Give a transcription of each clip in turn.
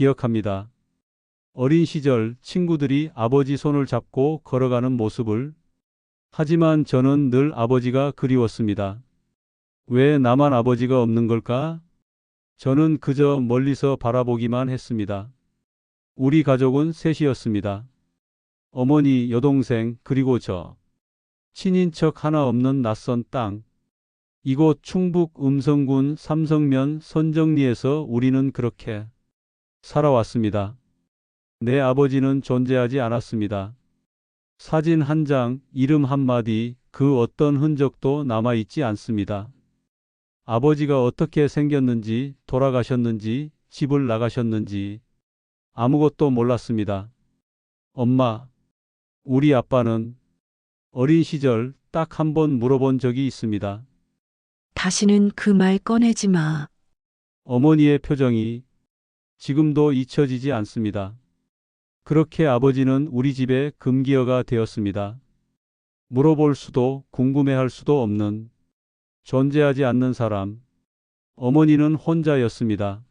기억합니다. 어린 시절 친구들이 아버지 손을 잡고 걸어가는 모습을. 하지만 저는 늘 아버지가 그리웠습니다. 왜 나만 아버지가 없는 걸까? 저는 그저 멀리서 바라보기만 했습니다. 우리 가족은 셋이었습니다. 어머니, 여동생, 그리고 저. 친인척 하나 없는 낯선 땅. 이곳 충북 음성군 삼성면 선정리에서 우리는 그렇게 살아왔습니다. 내 아버지는 존재하지 않았습니다. 사진 한 장, 이름 한마디, 그 어떤 흔적도 남아있지 않습니다. 아버지가 어떻게 생겼는지, 돌아가셨는지, 집을 나가셨는지 아무것도 몰랐습니다. 엄마, 우리 아빠는 어린 시절 딱 한 번 물어본 적이 있습니다. 다시는 그 말 꺼내지 마. 어머니의 표정이 지금도 잊혀지지 않습니다. 그렇게 아버지는 우리 집의 금기어가 되었습니다. 물어볼 수도 궁금해할 수도 없는, 존재하지 않는 사람. 어머니는 혼자였습니다.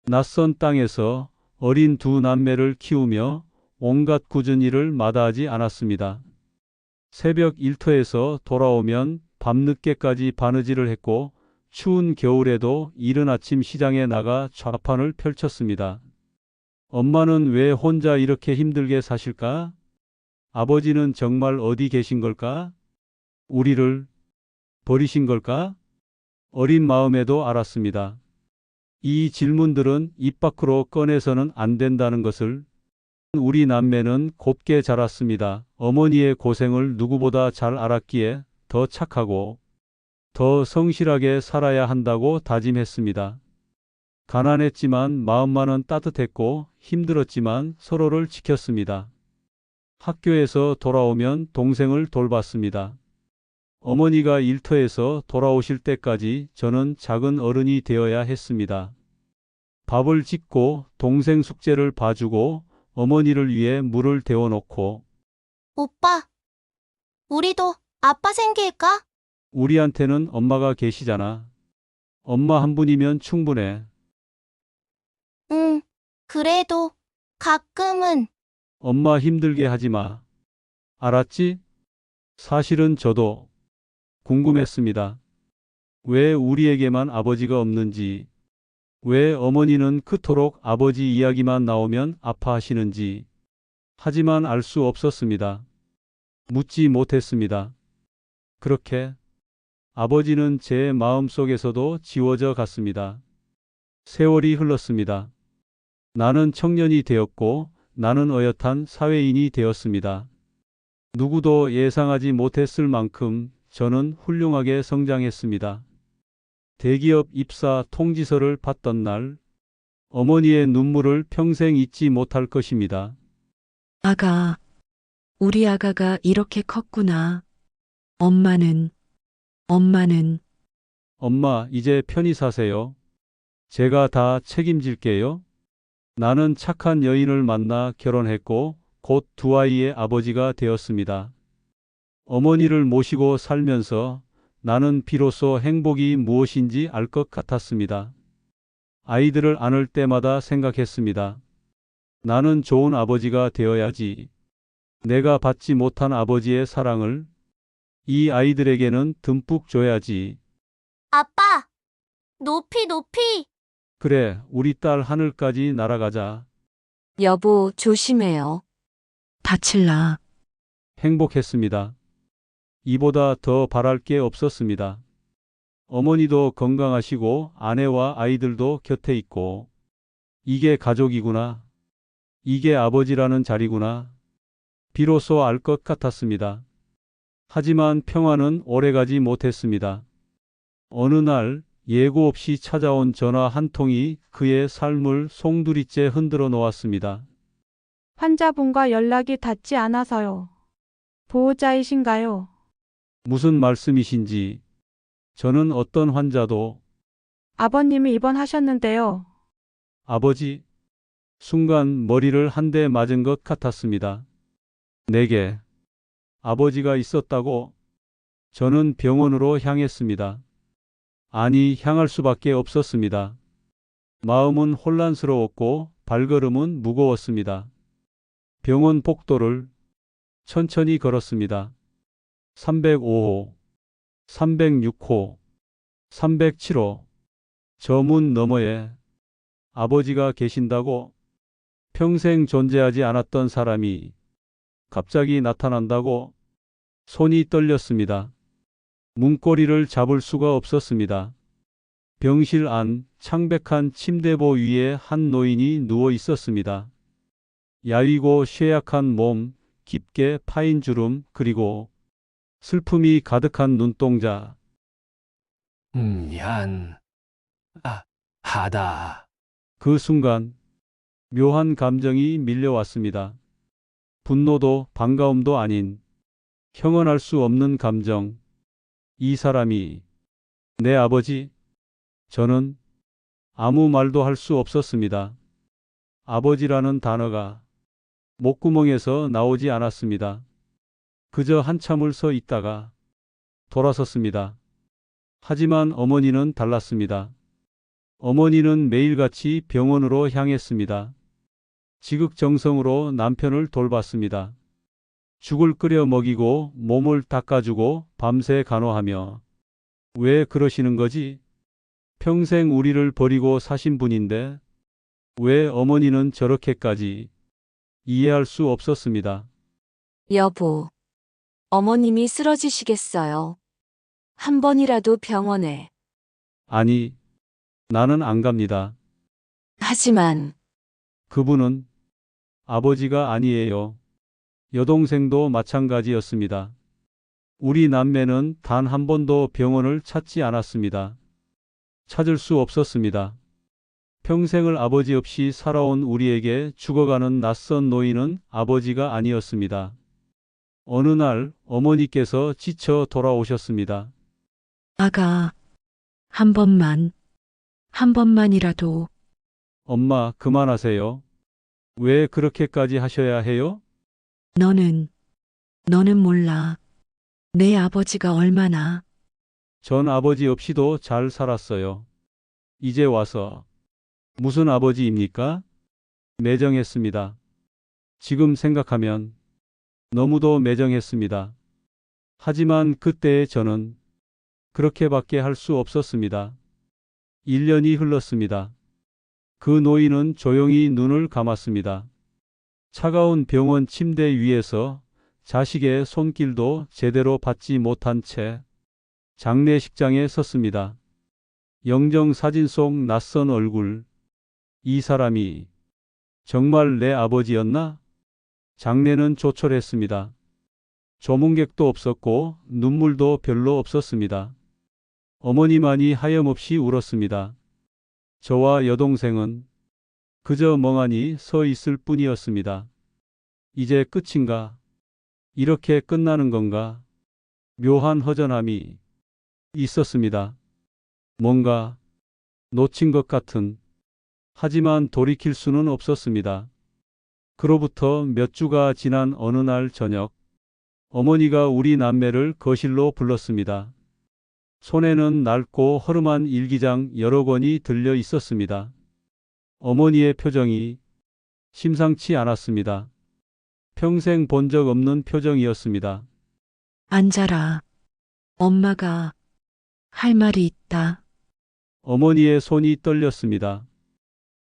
낯선 땅에서 어린 두 남매를 키우며 온갖 굳은 일을 마다하지 않았습니다. 새벽 일터에서 돌아오면 밤늦게까지 바느질을 했고 추운 겨울에도 이른 아침 시장에 나가 좌판을 펼쳤습니다. 엄마는 왜 혼자 이렇게 힘들게 사실까? 아버지는 정말 어디 계신 걸까? 우리를 버리신 걸까? 어린 마음에도 알았습니다. 이 질문들은 입 밖으로 꺼내서는 안 된다는 것을. 우리 남매는 곱게 자랐습니다. 어머니의 고생을 누구보다 잘 알았기에 더 착하고 더 성실하게 살아야 한다고 다짐했습니다. 가난했지만 마음만은 따뜻했고 힘들었지만 서로를 지켰습니다. 학교에서 돌아오면 동생을 돌봤습니다. 어머니가 일터에서 돌아오실 때까지 저는 작은 어른이 되어야 했습니다. 밥을 짓고 동생 숙제를 봐주고 어머니를 위해 물을 데워놓고. 오빠, 우리도 아빠 생길까? 우리한테는 엄마가 계시잖아. 엄마 한 분이면 충분해. 응, 그래도 가끔은. 엄마 힘들게 하지 마. 알았지? 사실은 저도 궁금했습니다. 왜 우리에게만 아버지가 없는지, 왜 어머니는 그토록 아버지 이야기만 나오면 아파하시는지. 하지만 알 수 없었습니다. 묻지 못했습니다. 그렇게 아버지는 제 마음속에서도 지워져 갔습니다. 세월이 흘렀습니다. 나는 청년이 되었고 나는 어엿한 사회인이 되었습니다. 누구도 예상하지 못했을 만큼 저는 훌륭하게 성장했습니다. 대기업 입사 통지서를 받던 날, 어머니의 눈물을 평생 잊지 못할 것입니다. 아가, 우리 아가가 이렇게 컸구나. 엄마는 엄마, 이제 편히 사세요. 제가 다 책임질게요. 나는 착한 여인을 만나 결혼했고 곧 두 아이의 아버지가 되었습니다. 어머니를 모시고 살면서 나는 비로소 행복이 무엇인지 알 것 같았습니다. 아이들을 안을 때마다 생각했습니다. 나는 좋은 아버지가 되어야지. 내가 받지 못한 아버지의 사랑을 이 아이들에게는 듬뿍 줘야지. 아빠, 높이 높이. 그래, 우리 딸 하늘까지 날아가자. 여보, 조심해요. 다칠라. 행복했습니다. 이보다 더 바랄 게 없었습니다. 어머니도 건강하시고 아내와 아이들도 곁에 있고. 이게 가족이구나. 이게 아버지라는 자리구나. 비로소 알 것 같았습니다. 하지만 평화는 오래가지 못했습니다. 어느 날 예고 없이 찾아온 전화 한 통이 그의 삶을 송두리째 흔들어 놓았습니다. 환자분과 연락이 닿지 않아서요. 보호자이신가요? 무슨 말씀이신지. 저는 어떤 환자도. 아버님이 입원하셨는데요. 아버지. 순간 머리를 한 대 맞은 것 같았습니다. 내게 아버지가 있었다고. 저는 병원으로 향했습니다. 아니, 향할 수밖에 없었습니다. 마음은 혼란스러웠고 발걸음은 무거웠습니다. 병원 복도를 천천히 걸었습니다. 305호, 306호, 307호. 저 문 너머에 아버지가 계신다고, 평생 존재하지 않았던 사람이 갑자기 나타난다고 손이 떨렸습니다. 문고리를 잡을 수가 없었습니다. 병실 안 창백한 침대보 위에 한 노인이 누워 있었습니다. 야위고 쇠약한 몸, 깊게 파인 주름, 그리고 슬픔이 가득한 눈동자. 하다. 그 순간 묘한 감정이 밀려왔습니다. 분노도 반가움도 아닌 형언할 수 없는 감정. 이 사람이 내 아버지? 저는 아무 말도 할 수 없었습니다. 아버지라는 단어가 목구멍에서 나오지 않았습니다. 그저 한참을 서 있다가 돌아섰습니다. 하지만 어머니는 달랐습니다. 어머니는 매일같이 병원으로 향했습니다. 지극정성으로 남편을 돌봤습니다. 죽을 끓여 먹이고 몸을 닦아주고 밤새 간호하며. 왜 그러시는 거지? 평생 우리를 버리고 사신 분인데 왜 어머니는 저렇게까지? 이해할 수 없었습니다. 여보, 어머님이 쓰러지시겠어요. 한 번이라도 병원에. 아니, 나는 안 갑니다. 하지만 그분은 아버지가 아니에요. 여동생도 마찬가지였습니다. 우리 남매는 단 한 번도 병원을 찾지 않았습니다. 찾을 수 없었습니다. 평생을 아버지 없이 살아온 우리에게 죽어가는 낯선 노인은 아버지가 아니었습니다. 어느 날 어머니께서 지쳐 돌아오셨습니다. 아가, 한 번만이라도. 엄마, 그만하세요. 왜 그렇게까지 하셔야 해요? 너는 몰라. 내 아버지가 얼마나. 전 아버지 없이도 잘 살았어요. 이제 와서 무슨 아버지입니까? 매정했습니다. 지금 생각하면 너무도 매정했습니다. 하지만 그때의 저는 그렇게밖에 할 수 없었습니다. 1년이 흘렀습니다. 그 노인은 조용히 눈을 감았습니다. 차가운 병원 침대 위에서 자식의 손길도 제대로 받지 못한 채 장례식장에 섰습니다. 영정사진 속 낯선 얼굴. 이 사람이 정말 내 아버지였나? 장례는 조촐했습니다. 조문객도 없었고 눈물도 별로 없었습니다. 어머니만이 하염없이 울었습니다. 저와 여동생은 그저 멍하니 서 있을 뿐이었습니다. 이제 끝인가? 이렇게 끝나는 건가? 묘한 허전함이 있었습니다. 뭔가 놓친 것 같은. 하지만 돌이킬 수는 없었습니다. 그로부터 몇 주가 지난 어느 날 저녁, 어머니가 우리 남매를 거실로 불렀습니다. 손에는 낡고 허름한 일기장 여러 권이 들려 있었습니다. 어머니의 표정이 심상치 않았습니다. 평생 본 적 없는 표정이었습니다. 앉아라. 엄마가 할 말이 있다. 어머니의 손이 떨렸습니다.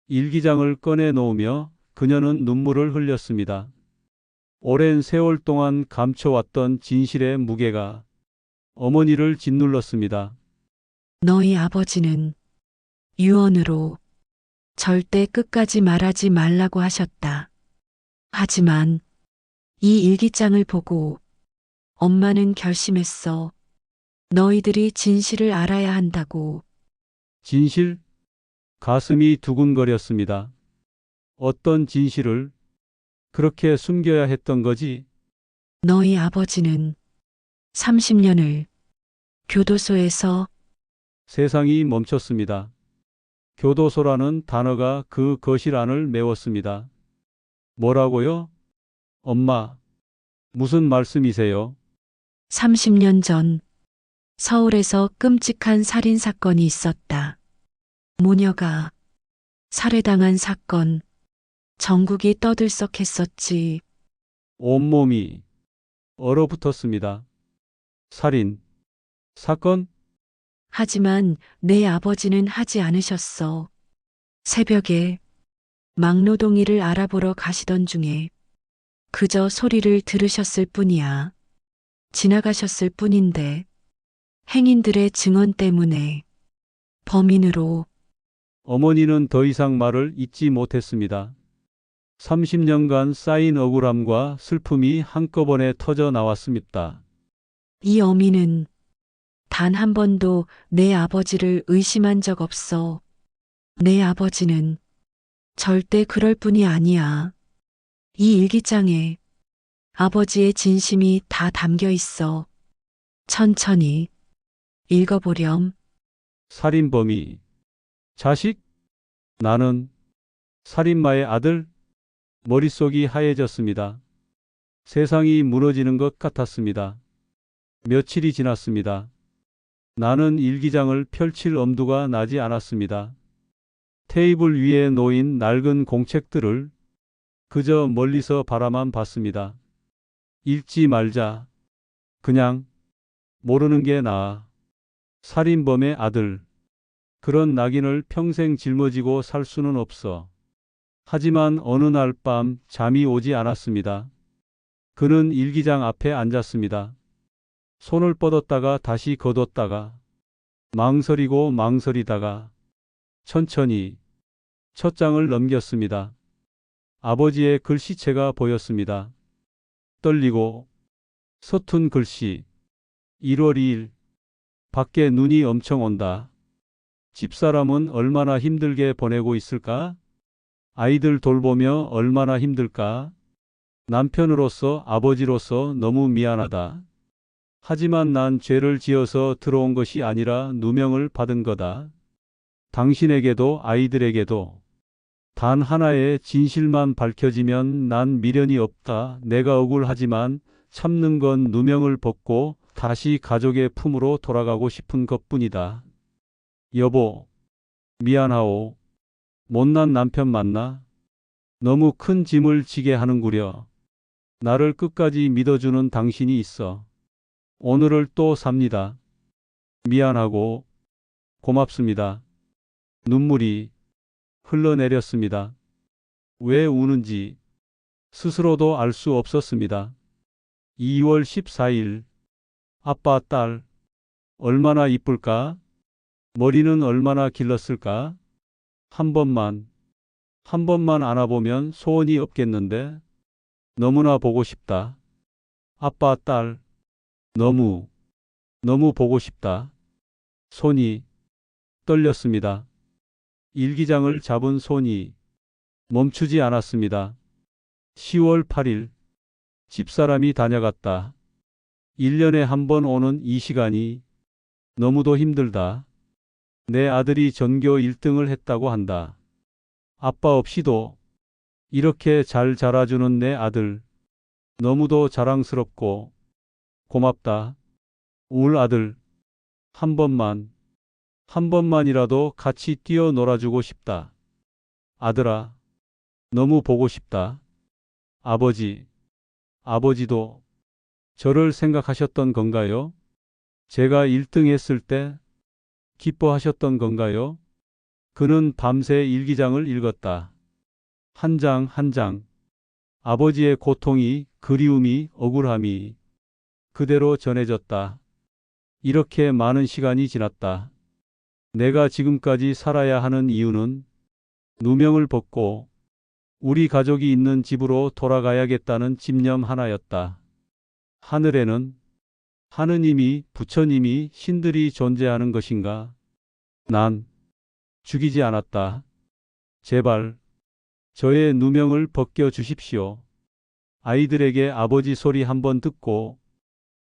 일기장을 꺼내 놓으며 그녀는 눈물을 흘렸습니다. 오랜 세월 동안 감춰왔던 진실의 무게가 어머니를 짓눌렀습니다. 너희 아버지는 유언으로 절대 끝까지 말하지 말라고 하셨다. 하지만 이 일기장을 보고 엄마는 결심했어. 너희들이 진실을 알아야 한다고. 진실? 가슴이 두근거렸습니다. 어떤 진실을 그렇게 숨겨야 했던 거지? 너희 아버지는 30년을 교도소에서. 세상이 멈췄습니다. 교도소라는 단어가 그 거실 안을 메웠습니다. 뭐라고요? 엄마, 무슨 말씀이세요? 30년 전 서울에서 끔찍한 살인 사건이 있었다. 모녀가 살해당한 사건. 전국이 떠들썩했었지. 온몸이 얼어붙었습니다. 살인, 사건? 하지만 내 아버지는 하지 않으셨어. 새벽에 막노동이를 알아보러 가시던 중에 그저 소리를 들으셨을 뿐이야. 지나가셨을 뿐인데 행인들의 증언 때문에 범인으로 어머니는 더 이상 말을 잇지 못했습니다. 30년간 쌓인 억울함과 슬픔이 한꺼번에 터져 나왔습니다. 이 어미는 단 한 번도 내 아버지를 의심한 적 없어. 내 아버지는 절대 그럴 뿐이 아니야. 이 일기장에 아버지의 진심이 다 담겨 있어. 천천히 읽어보렴. 살인범이 자식? 나는 살인마의 아들? 머릿속이 하얘졌습니다. 세상이 무너지는 것 같았습니다. 며칠이 지났습니다. 나는 일기장을 펼칠 엄두가 나지 않았습니다. 테이블 위에 놓인 낡은 공책들을 그저 멀리서 바라만 봤습니다. 읽지 말자. 그냥 모르는 게 나아. 살인범의 아들. 그런 낙인을 평생 짊어지고 살 수는 없어. 하지만 어느 날 밤 잠이 오지 않았습니다. 그는 일기장 앞에 앉았습니다. 손을 뻗었다가 다시 거뒀다가 망설이고 망설이다가 천천히 첫 장을 넘겼습니다. 아버지의 글씨체가 보였습니다. 떨리고 서툰 글씨. 1월 2일. 밖에 눈이 엄청 온다. 집사람은 얼마나 힘들게 보내고 있을까? 아이들 돌보며 얼마나 힘들까? 남편으로서 아버지로서 너무 미안하다. 하지만 난 죄를 지어서 들어온 것이 아니라 누명을 받은 거다. 당신에게도 아이들에게도 단 하나의 진실만 밝혀지면 난 미련이 없다. 내가 억울하지만 참는 건 누명을 벗고 다시 가족의 품으로 돌아가고 싶은 것뿐이다. 여보, 미안하오. 못난 남편 맞나? 너무 큰 짐을 지게 하는구려. 나를 끝까지 믿어주는 당신이 있어. 오늘을 또 삽니다. 미안하고 고맙습니다. 눈물이 흘러내렸습니다. 왜 우는지 스스로도 알 수 없었습니다. 2월 14일. 아빠, 딸. 얼마나 이쁠까? 머리는 얼마나 길렀을까? 한 번만 안아보면 소원이 없겠는데? 너무나 보고 싶다. 아빠, 딸. 너무 보고 싶다. 손이 떨렸습니다. 일기장을 잡은 손이 멈추지 않았습니다. 10월 8일. 집사람이 다녀갔다. 1년에 한 번 오는 이 시간이 너무도 힘들다. 내 아들이 전교 1등을 했다고 한다. 아빠 없이도 이렇게 잘 자라주는 내 아들. 너무도 자랑스럽고 고맙다. 울 아들. 한 번만이라도 같이 뛰어 놀아주고 싶다. 아들아, 너무 보고 싶다. 아버지도 저를 생각하셨던 건가요? 제가 1등 했을 때 기뻐하셨던 건가요? 그는 밤새 일기장을 읽었다. 한 장 한 장. 아버지의 고통이, 그리움이, 억울함이 그대로 전해졌다. 이렇게 많은 시간이 지났다. 내가 지금까지 살아야 하는 이유는 누명을 벗고 우리 가족이 있는 집으로 돌아가야겠다는 집념 하나였다. 하늘에는 하느님이, 부처님이, 신들이 존재하는 것인가? 난 죽이지 않았다. 제발 저의 누명을 벗겨 주십시오. 아이들에게 아버지 소리 한번 듣고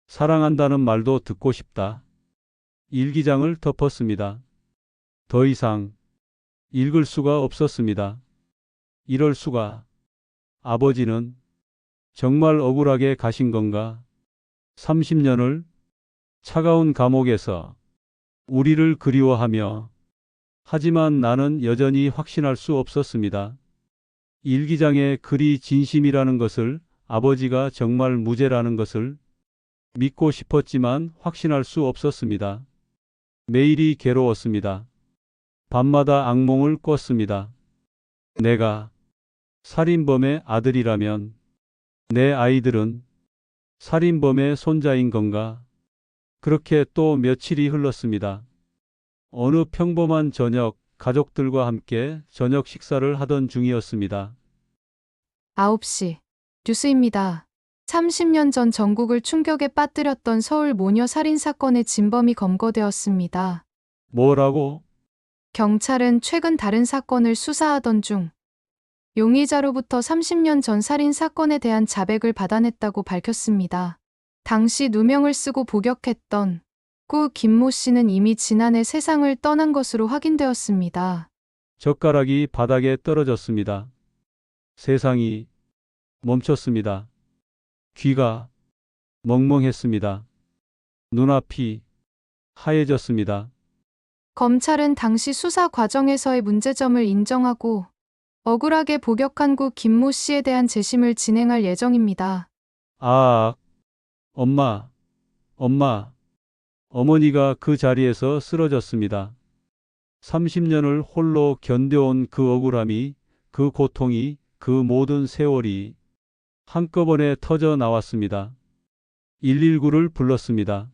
사랑한다는 말도 듣고 싶다. 일기장을 덮었습니다. 더 이상 읽을 수가 없었습니다. 이럴 수가. 아버지는 정말 억울하게 가신 건가? 30년을 차가운 감옥에서 우리를 그리워하며. 하지만 나는 여전히 확신할 수 없었습니다. 일기장에 글이 진심이라는 것을, 아버지가 정말 무죄라는 것을 믿고 싶었지만 확신할 수 없었습니다. 매일이 괴로웠습니다. 밤마다 악몽을 꿨습니다. 내가 살인범의 아들이라면 내 아이들은 살인범의 손자인 건가? 그렇게 또 며칠이 흘렀습니다. 어느 평범한 저녁, 가족들과 함께 저녁 식사를 하던 중이었습니다. 9시. 뉴스입니다. 30년 전 전국을 충격에 빠뜨렸던 서울 모녀 살인 사건의 진범이 검거되었습니다. 뭐라고? 경찰은 최근 다른 사건을 수사하던 중 용의자로부터 30년 전 살인 사건에 대한 자백을 받아냈다고 밝혔습니다. 당시 누명을 쓰고 복역했던 구 김모 씨는 이미 지난해 세상을 떠난 것으로 확인되었습니다. 젓가락이 바닥에 떨어졌습니다. 세상이 멈췄습니다. 귀가 멍멍했습니다. 눈앞이 하얘졌습니다. 검찰은 당시 수사 과정에서의 문제점을 인정하고 억울하게 복역한 구 김모 씨에 대한 재심을 진행할 예정입니다. 아, 엄마, 엄마. 어머니가 그 자리에서 쓰러졌습니다. 30년을 홀로 견뎌온 그 억울함이, 그 고통이, 그 모든 세월이 한꺼번에 터져 나왔습니다. 119를 불렀습니다.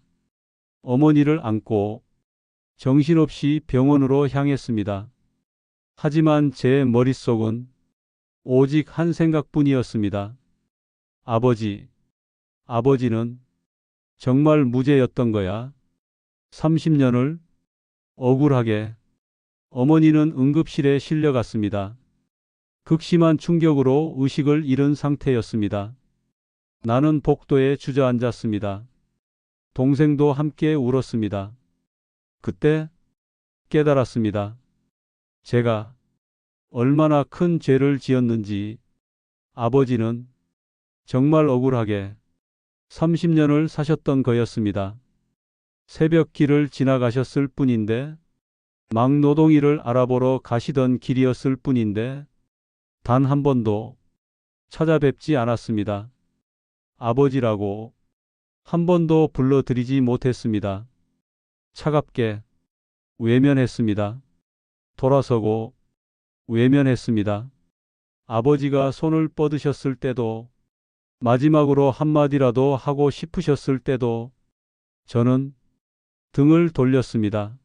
어머니를 안고 정신없이 병원으로 향했습니다. 하지만 제 머릿속은 오직 한 생각뿐이었습니다. 아버지는 정말 무죄였던 거야. 30년을 억울하게. 어머니는 응급실에 실려갔습니다. 극심한 충격으로 의식을 잃은 상태였습니다. 나는 복도에 주저앉았습니다. 동생도 함께 울었습니다. 그때 깨달았습니다. 제가 얼마나 큰 죄를 지었는지. 아버지는 정말 억울하게 30년을 사셨던 거였습니다. 새벽길을 지나가셨을 뿐인데, 막노동이를 알아보러 가시던 길이었을 뿐인데, 단 한 번도 찾아뵙지 않았습니다. 아버지라고 한 번도 불러드리지 못했습니다. 차갑게 외면했습니다. 돌아서고 외면했습니다. 아버지가 손을 뻗으셨을 때도, 마지막으로 한마디라도 하고 싶으셨을 때도 저는 등을 돌렸습니다.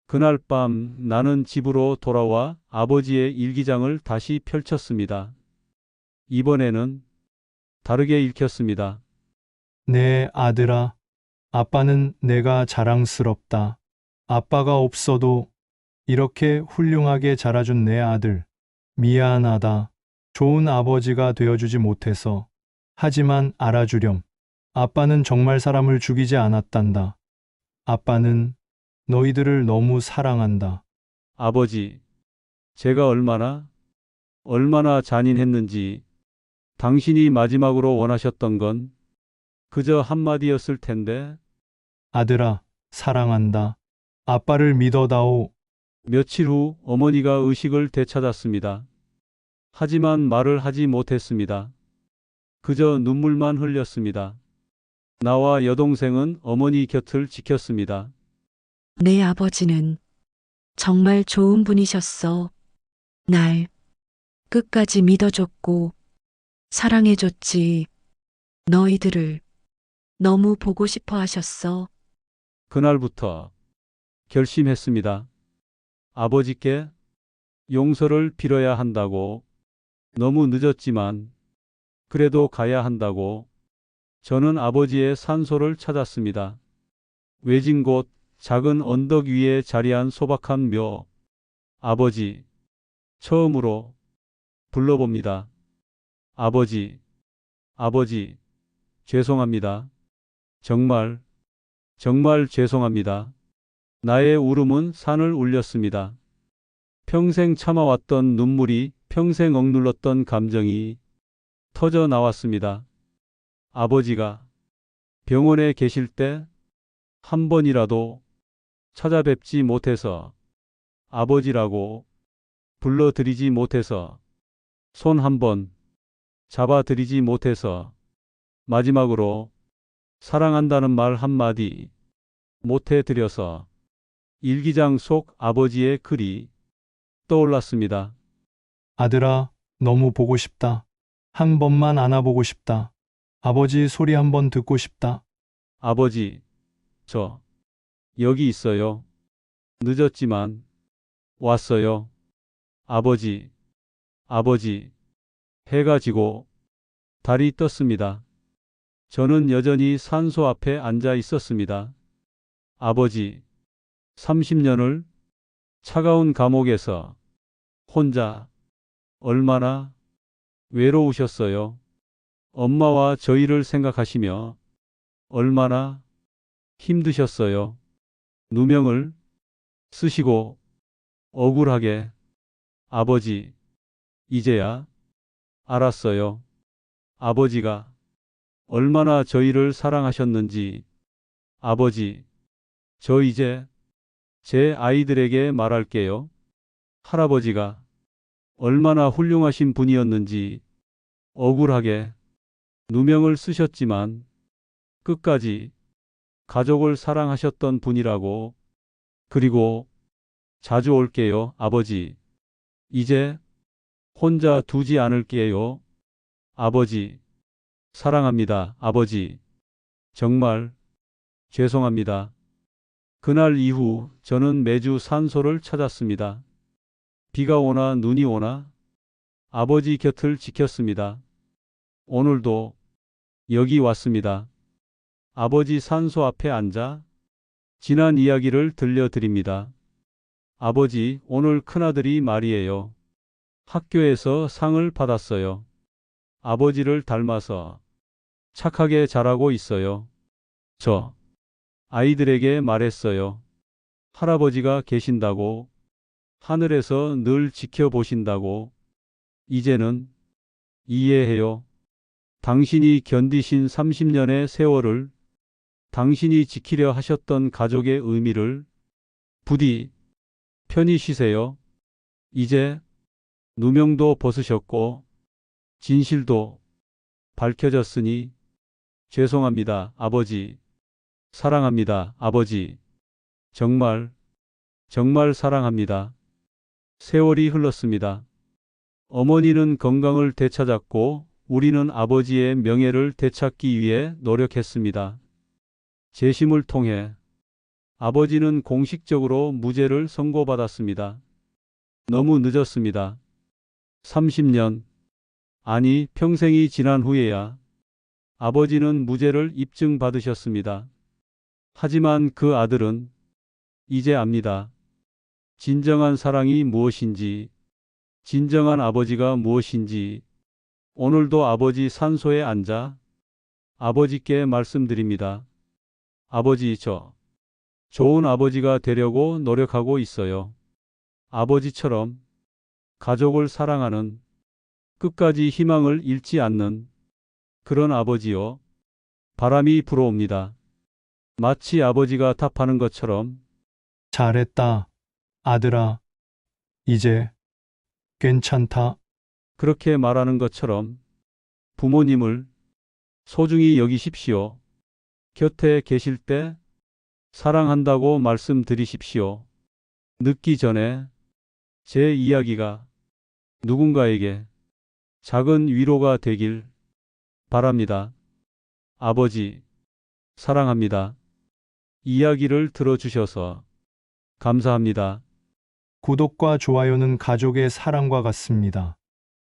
그날 밤 나는 집으로 돌아와 아버지의 일기장을 다시 펼쳤습니다. 이번에는 다르게 읽혔습니다. 내 아들아, 아빠는 내가 자랑스럽다. 아빠가 없어도 이렇게 훌륭하게 자라준 내 아들. 미안하다. 좋은 아버지가 되어주지 못해서. 하지만 알아주렴. 아빠는 정말 사람을 죽이지 않았단다. 아빠는 너희들을 너무 사랑한다. 아버지, 제가 얼마나 잔인했는지. 당신이 마지막으로 원하셨던 건 그저 한마디였을 텐데. 아들아, 사랑한다. 아빠를 믿어다오. 며칠 후 어머니가 의식을 되찾았습니다. 하지만 말을 하지 못했습니다. 그저 눈물만 흘렸습니다. 나와 여동생은 어머니 곁을 지켰습니다. 내 아버지는 정말 좋은 분이셨어. 날 끝까지 믿어줬고 사랑해줬지. 너희들을 너무 보고 싶어 하셨어. 그날부터 결심했습니다. 아버지께 용서를 빌어야 한다고. 너무 늦었지만 그래도 가야 한다고. 저는 아버지의 산소를 찾았습니다. 외진 곳, 작은 언덕 위에 자리한 소박한 묘. 아버지, 처음으로 불러봅니다. 아버지, 죄송합니다. 정말 죄송합니다. 나의 울음은 산을 울렸습니다. 평생 참아왔던 눈물이, 평생 억눌렀던 감정이 터져 나왔습니다. 아버지가 병원에 계실 때 한 번이라도 찾아뵙지 못해서, 아버지라고 불러드리지 못해서 손 한번 잡아드리지 못해서 마지막으로 사랑한다는 말 한마디 못해드려서 일기장 속 아버지의 글이 떠올랐습니다. 아들아, 너무 보고 싶다. 한 번만 안아보고 싶다. 아버지 소리 한번 듣고 싶다. 아버지, 저 여기 있어요. 늦었지만 왔어요. 아버지, 아버지. 해가 지고 달이 떴습니다. 저는 여전히 산소 앞에 앉아 있었습니다. 아버지, 30년을 차가운 감옥에서 혼자 얼마나 외로우셨어요. 엄마와 저희를 생각하시며 얼마나 힘드셨어요. 누명을 쓰시고 억울하게. 아버지, 이제야 알았어요. 아버지가 얼마나 저희를 사랑하셨는지. 아버지, 저 이제 제 아이들에게 말할게요. 할아버지가 얼마나 훌륭하신 분이었는지. 억울하게 누명을 쓰셨지만 끝까지 가족을 사랑하셨던 분이라고. 그리고 자주 올게요, 아버지. 이제 혼자 두지 않을게요. 아버지, 사랑합니다, 아버지. 정말 죄송합니다. 그날 이후 저는 매주 산소를 찾았습니다. 비가 오나 눈이 오나 아버지 곁을 지켰습니다. 오늘도 여기 왔습니다. 아버지 산소 앞에 앉아 지난 이야기를 들려드립니다. 아버지, 오늘 큰아들이 말이에요. 학교에서 상을 받았어요. 아버지를 닮아서 착하게 자라고 있어요. 저 아이들에게 말했어요. 할아버지가 계신다고, 하늘에서 늘 지켜보신다고. 이제는 이해해요. 당신이 견디신 30년의 세월을, 당신이 지키려 하셨던 가족의 의미를. 부디 편히 쉬세요. 이제 누명도 벗으셨고 진실도 밝혀졌으니 죄송합니다, 아버지. 사랑합니다, 아버지. 정말, 정말 사랑합니다. 세월이 흘렀습니다. 어머니는 건강을 되찾았고 우리는 아버지의 명예를 되찾기 위해 노력했습니다. 재심을 통해 아버지는 공식적으로 무죄를 선고받았습니다. 너무 늦었습니다. 30년, 아니 평생이 지난 후에야 아버지는 무죄를 입증받으셨습니다. 하지만 그 아들은 이제 압니다. 진정한 사랑이 무엇인지, 진정한 아버지가 무엇인지. 오늘도 아버지 산소에 앉아 아버지께 말씀드립니다. 아버지, 저 좋은 아버지가 되려고 노력하고 있어요. 아버지처럼 가족을 사랑하는, 끝까지 희망을 잃지 않는 그런 아버지요. 바람이 불어옵니다. 마치 아버지가 답하는 것처럼. 잘했다, 아들아. 이제 괜찮다. 그렇게 말하는 것처럼 부모님을 소중히 여기십시오. 곁에 계실 때 사랑한다고 말씀드리십시오. 늦기 전에 제 이야기가 누군가에게 작은 위로가 되길 바랍니다. 아버지, 사랑합니다. 이야기를 들어주셔서 감사합니다. 구독과 좋아요는 가족의 사랑과 같습니다.